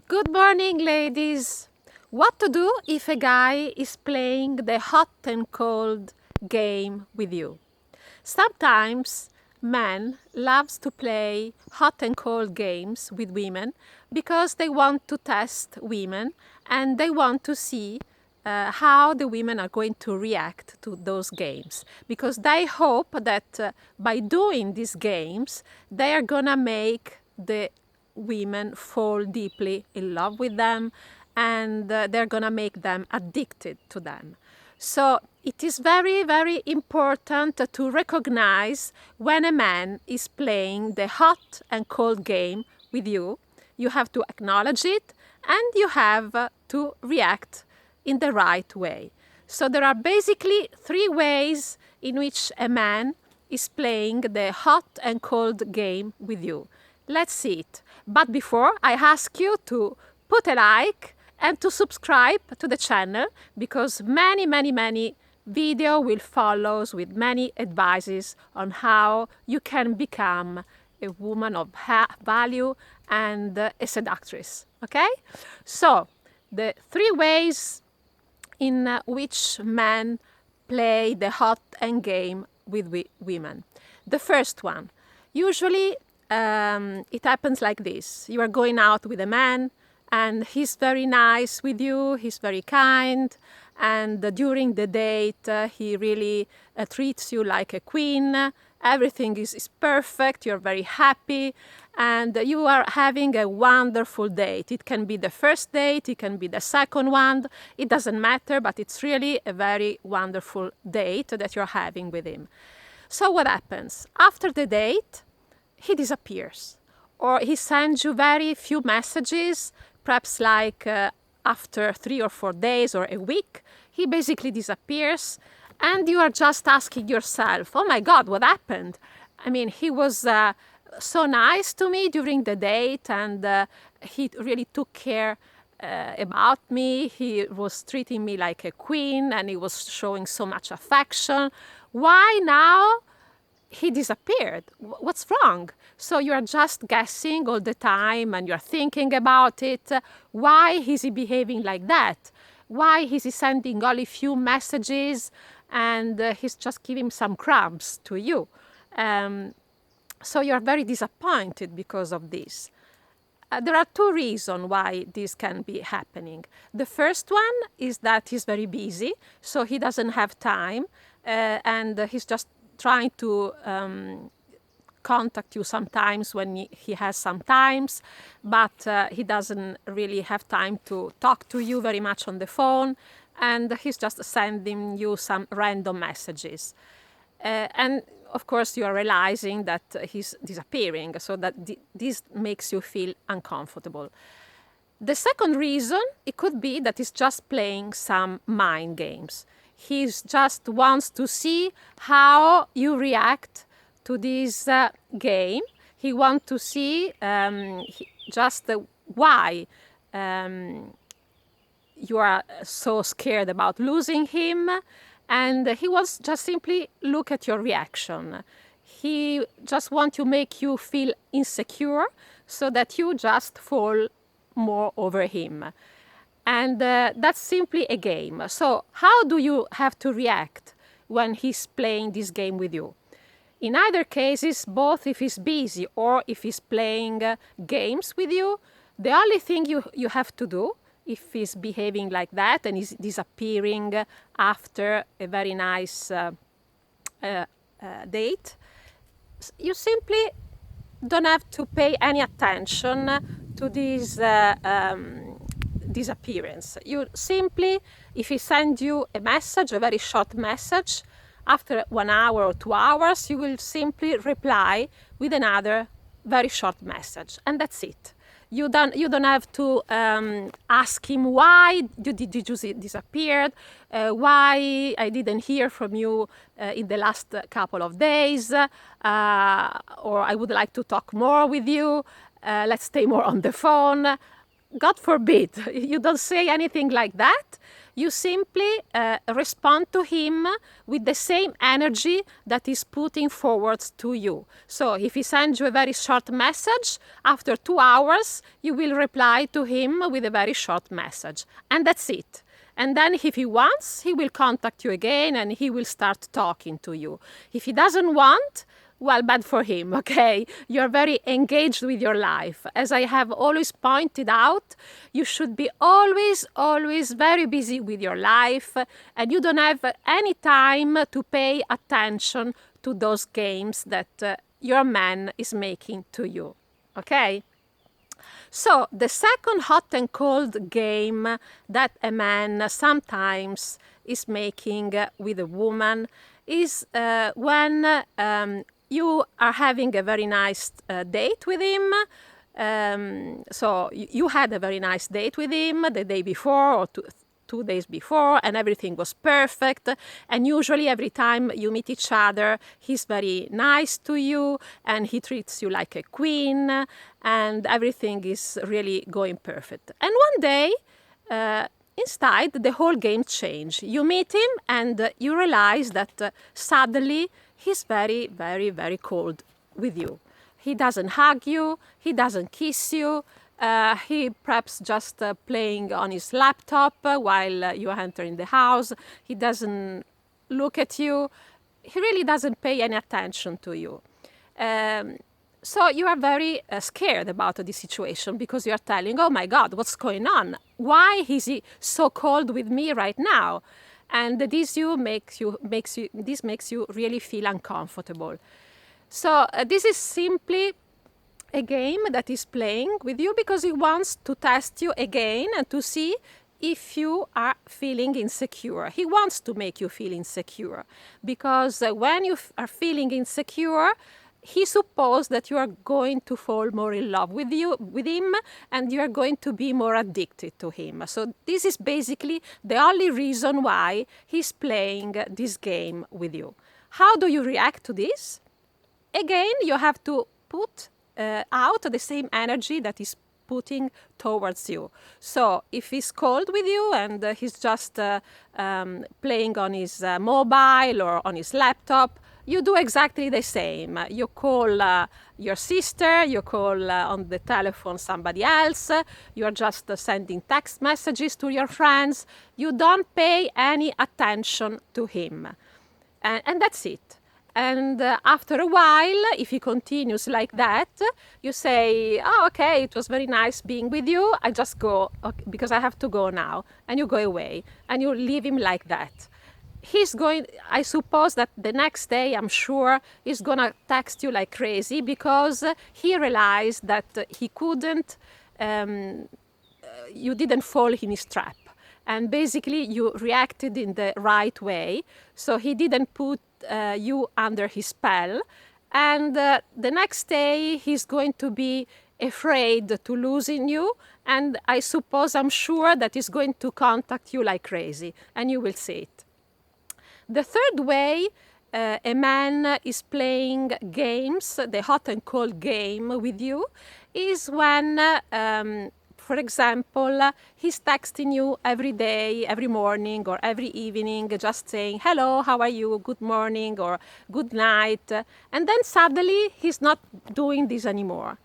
Good morning, ladies. What to do if a guy is playing the hot and cold game with you? Sometimes men loves to play hot and cold games with women because they want to test women and they want to see how the women are going to react to those games because they hope that by doing these games they are gonna make the women fall deeply in love with them and they're gonna make them addicted to them. So it is very, very important to recognize when a man is playing the hot and cold game with you. You have to acknowledge it and you have to react in the right way. So there are basically three ways in which a man is playing the hot and cold game with you. Let's see it. But before, I ask you to put a like and to subscribe to the channel because many video will follow with many advices on how you can become a woman of value and a seductress. Okay? So, the three ways in which men play the hot and game with women. The first one, usually it happens like this. You are going out with a man and he's very nice with you, he's very kind, and during the date he really treats you like a queen. Everything is perfect, you're very happy, and you are having a wonderful date. It can be the first date, it can be the second one, it doesn't matter, but it's really a very wonderful date that you're having with him. So what happens? After the date, he disappears, or he sends you very few messages, perhaps like after 3 or 4 days or a week, he basically disappears, and you are just asking yourself, oh my God, what happened? I mean, he was so nice to me during the date, and he really took care about me. He was treating me like a queen, and he was showing so much affection. Why now he disappeared? What's wrong? So you're just guessing all the time and you're thinking about it. Why is he behaving like that? Why is he sending only few messages and he's just giving some crumbs to you? So you're very disappointed because of this. There are two reasons why this can be happening. The first one is that he's very busy, so he doesn't have time, and he's just trying to contact you sometimes when he has some times, but he doesn't really have time to talk to you very much on the phone, and he's just sending you some random messages. And of course you are realizing that he's disappearing, so that this makes you feel uncomfortable. The second reason, it could be that he's just playing some mind games. He just wants to see how you react to this game. He wants to see just why you are so scared about losing him, and he wants just simply look at your reaction. He just wants to make you feel insecure so that you just fall more over him. And that's simply a game. So how do you have to react when he's playing this game with you? In either cases, both if he's busy or if he's playing games with you, the only thing you have to do, if he's behaving like that and is disappearing after a very nice date, you simply don't have to pay any attention to this disappearance. You simply, if he sends you a message, a very short message, after 1 hour or 2 hours, you will simply reply with another very short message, and that's it. You don't have to ask him why did you disappeared, why I didn't hear from you in the last couple of days, or I would like to talk more with you. Let's stay more on the phone. God forbid, you don't say anything like that. You simply respond to him with the same energy that he's putting forward to you. So if he sends you a very short message, after 2 hours, you will reply to him with a very short message. And that's it. And then if he wants, he will contact you again and he will start talking to you. If he doesn't want, well, bad for him, okay? You're very engaged with your life. As I have always pointed out, you should be always, always very busy with your life, and you don't have any time to pay attention to those games that your man is making to you, okay? So the second hot and cold game that a man sometimes is making with a woman is when you are having a very nice date with him. So you had a very nice date with him the day before or 2 days before, and everything was perfect. And usually every time you meet each other, he's very nice to you and he treats you like a queen and everything is really going perfect. And one day, instead, the whole game changed. You meet him and you realize that suddenly he's very, very, very cold with you. He doesn't hug you, he doesn't kiss you, he perhaps just playing on his laptop while you enter in the house. He doesn't look at you. He really doesn't pay any attention to you. So you are very scared about this situation because you are telling, oh my God, what's going on? Why is he so cold with me right now? And this makes you really feel uncomfortable. So this is simply a game that is playing with you because he wants to test you again and to see if you are feeling insecure. He wants to make you feel insecure because when you are feeling insecure, he supposes that you are going to fall more in love with him, and you are going to be more addicted to him. So this is basically the only reason why he's playing this game with you. How do you react to this? Again, you have to put out the same energy that he's putting towards you. So if he's cold with you and he's just playing on his mobile or on his laptop, you do exactly the same. You call your sister, you call on the telephone somebody else, you're just sending text messages to your friends. You don't pay any attention to him. And that's it. And after a while, if he continues like that, you say, oh, okay, it was very nice being with you. I just go because I have to go now. And you go away and you leave him like that. I suppose that the next day, I'm sure, he's going to text you like crazy because he realized that he couldn't, you didn't fall in his trap. And basically, you reacted in the right way. So he didn't put you under his spell. And the next day, he's going to be afraid to losing you. And I suppose, I'm sure that he's going to contact you like crazy. And you will see it. The third way a man is playing games, the hot and cold game with you, is when, for example, he's texting you every day, every morning or every evening, just saying, hello, how are you, good morning or good night. And then suddenly he's not doing this anymore.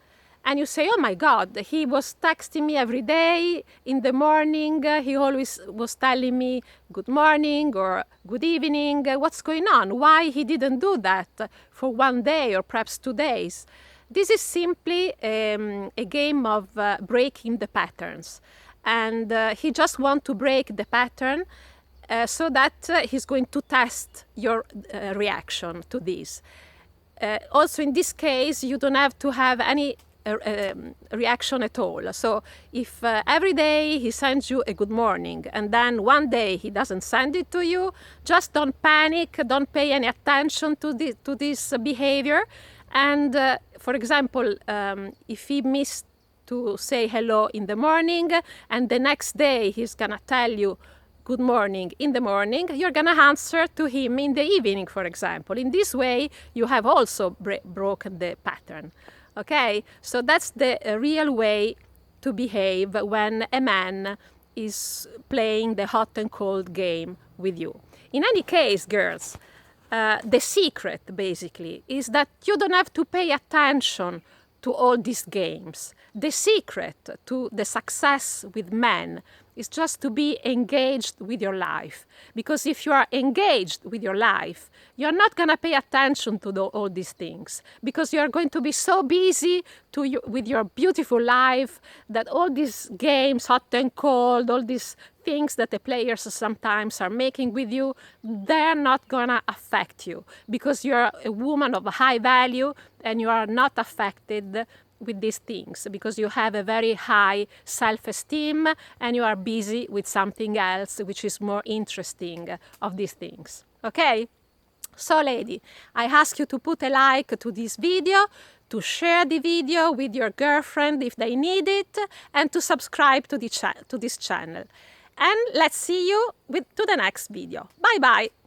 And you say, oh my God, he was texting me every day in the morning. He always was telling me good morning or good evening. What's going on? Why he didn't do that for 1 day or perhaps 2 days? This is simply a game of breaking the patterns. And he just wants to break the pattern so that he's going to test your reaction to this. Also, in this case, you don't have to have any reaction at all. So if every day he sends you a good morning and then 1 day he doesn't send it to you, just don't panic, don't pay any attention to this behavior. And for example, if he missed to say hello in the morning and the next day he's gonna tell you good morning in the morning, you're gonna answer to him in the evening, for example. In this way, you have also broken the pattern. Okay, so that's the real way to behave when a man is playing the hot and cold game with you. In any case, girls, the secret basically is that you don't have to pay attention to all these games. The secret to the success with men is just to be engaged with your life. Because if you are engaged with your life, you're not going to pay attention to all these things. Because you're going to be so busy with your beautiful life that all these games, hot and cold, all these things that the players sometimes are making with you, they're not going to affect you. Because you're a woman of high value and you are not affected with these things because you have a very high self-esteem and you are busy with something else which is more interesting of these things. Okay? So lady, I ask you to put a like to this video, to share the video with your girlfriend if they need it, and to subscribe to this channel. And let's see you to the next video. Bye bye!